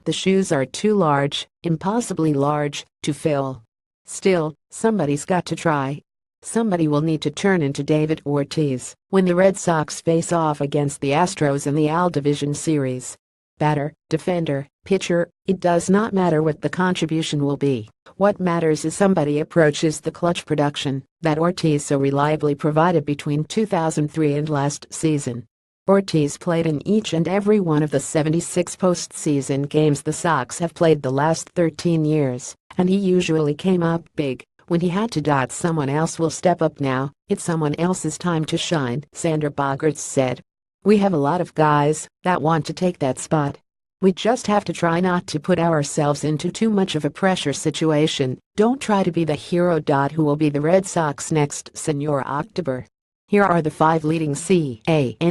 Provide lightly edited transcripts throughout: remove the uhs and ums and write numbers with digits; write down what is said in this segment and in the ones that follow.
The shoes are too large, impossibly large, to fill. Still, somebody's got to try. Somebody will need to turn into David Ortiz when the Red Sox face off against the Astros in the AL Division Series. Batter, defender, pitcher, it does not matter what the contribution will be. What matters is somebody approaches the clutch production that Ortiz so reliably provided between 2003 and last season. Ortiz played in each and every one of the 76 postseason games the Sox have played the last 13 years, and he usually came up big when he had to. Someone else will step up now. It's someone else's time to shine, Xander Bogaerts said. We have a lot of guys that want to take that spot. We just have to try not to put ourselves into too much of a pressure situation. Don't try to be the hero. Who will be the Red Sox next Senor October? Here are the 5 leading candidates.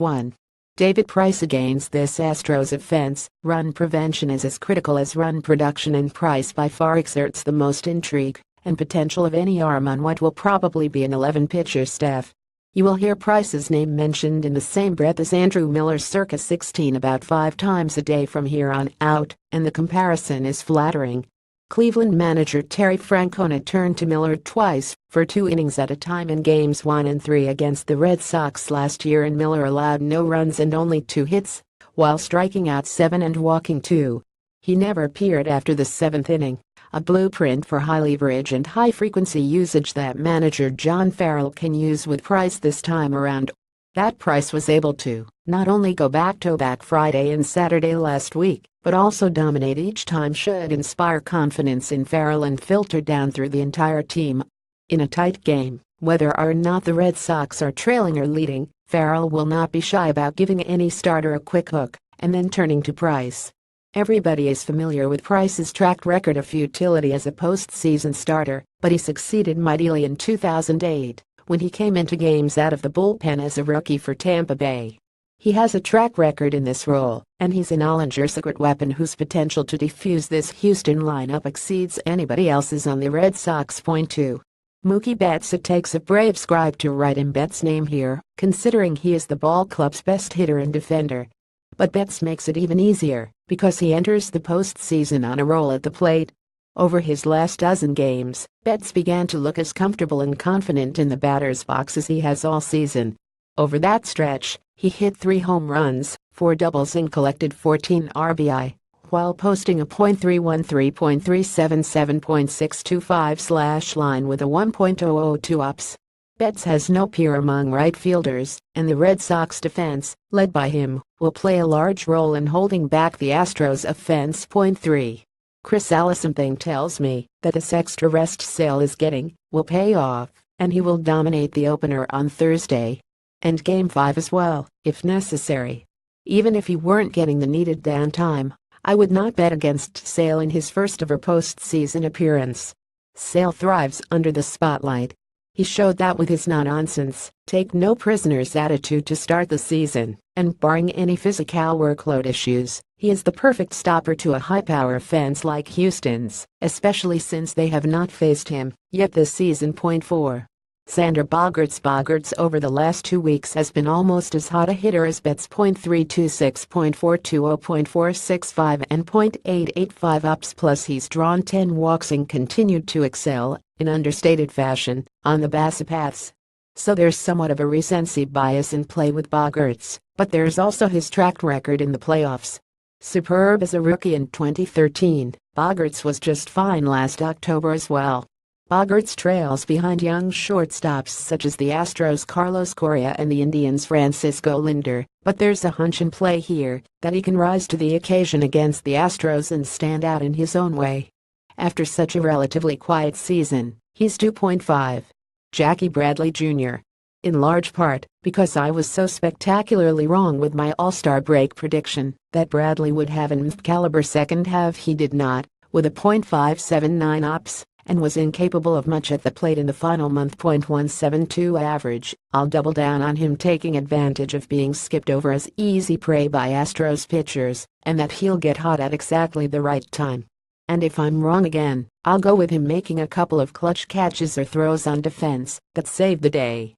1. David Price. Against this Astros offense, run prevention is as critical as run production, and Price by far exerts the most intrigue and potential of any arm on what will probably be an 11-pitcher staff. You will hear Price's name mentioned in the same breath as Andrew Miller's circa 16 about 5 times a day from here on out, and the comparison is flattering. Cleveland manager Terry Francona turned to Miller twice for 2 innings at a time in games 1 and 3 against the Red Sox last year, and Miller allowed no runs and only 2 hits, while striking out 7 and walking 2. He never appeared after the 7th inning, a blueprint for high leverage and high-frequency usage that manager John Farrell can use with Price this time around. That Price was able to not only go back-to-back Friday and Saturday last week, but also dominate each time should inspire confidence in Farrell and filter down through the entire team. In a tight game, whether or not the Red Sox are trailing or leading, Farrell will not be shy about giving any starter a quick hook and then turning to Price. Everybody is familiar with Price's track record of futility as a postseason starter, but he succeeded mightily in 2008 when he came into games out of the bullpen as a rookie for Tampa Bay. He has a track record in this role, and he's an Ollinger secret weapon whose potential to defuse this Houston lineup exceeds anybody else's on the Red Sox. Point 2. Mookie Betts. It takes a brave scribe to write in Betts' name here, considering he is the ball club's best hitter and defender. But Betts makes it even easier because he enters the postseason on a roll at the plate. Over his last dozen games, Betts began to look as comfortable and confident in the batter's box as he has all season. Over that stretch, he hit 3 home runs, 4 doubles and collected 14 RBI, while posting a .313, .377, .625 line with a 1.002 ops. Betts has no peer among right fielders, and the Red Sox defense, led by him, will play a large role in holding back the Astros offense. Point 3. Chris Ellis. Something tells me that this extra rest Sale is getting will pay off, and he will dominate the opener on Thursday. And Game 5 as well, if necessary. Even if he weren't getting the needed downtime, I would not bet against Sale in his first ever postseason appearance. Sale thrives under the spotlight. He showed that with his no-nonsense, take-no-prisoners attitude to start the season, and barring any physical workload issues, he is the perfect stopper to a high-power offense like Houston's, especially since they have not faced him yet this season. Point 4. Xander Bogaerts. Bogaerts over the last 2 weeks has been almost as hot a hitter as Betts. .326, .420, .465 and .885 ups, plus he's drawn 10 walks and continued to excel, in understated fashion, on the base paths. So there's somewhat of a recency bias in play with Bogaerts, but there's also his track record in the playoffs. Superb as a rookie in 2013, Bogaerts was just fine last October as well. Bogaerts trails behind young shortstops such as the Astros' Carlos Correa and the Indians' Francisco Lindor, but there's a hunch in play here that he can rise to the occasion against the Astros and stand out in his own way. After such a relatively quiet season, he's due. Point 5. Jackie Bradley Jr. In large part because I was so spectacularly wrong with my All-Star break prediction that Bradley would have an caliber second half. He did not, with a .579 ops, and was incapable of much at the plate in the final month. .172 average. I'll double down on him taking advantage of being skipped over as easy prey by Astros pitchers, and that he'll get hot at exactly the right time. And if I'm wrong again, I'll go with him making a couple of clutch catches or throws on defense that save the day.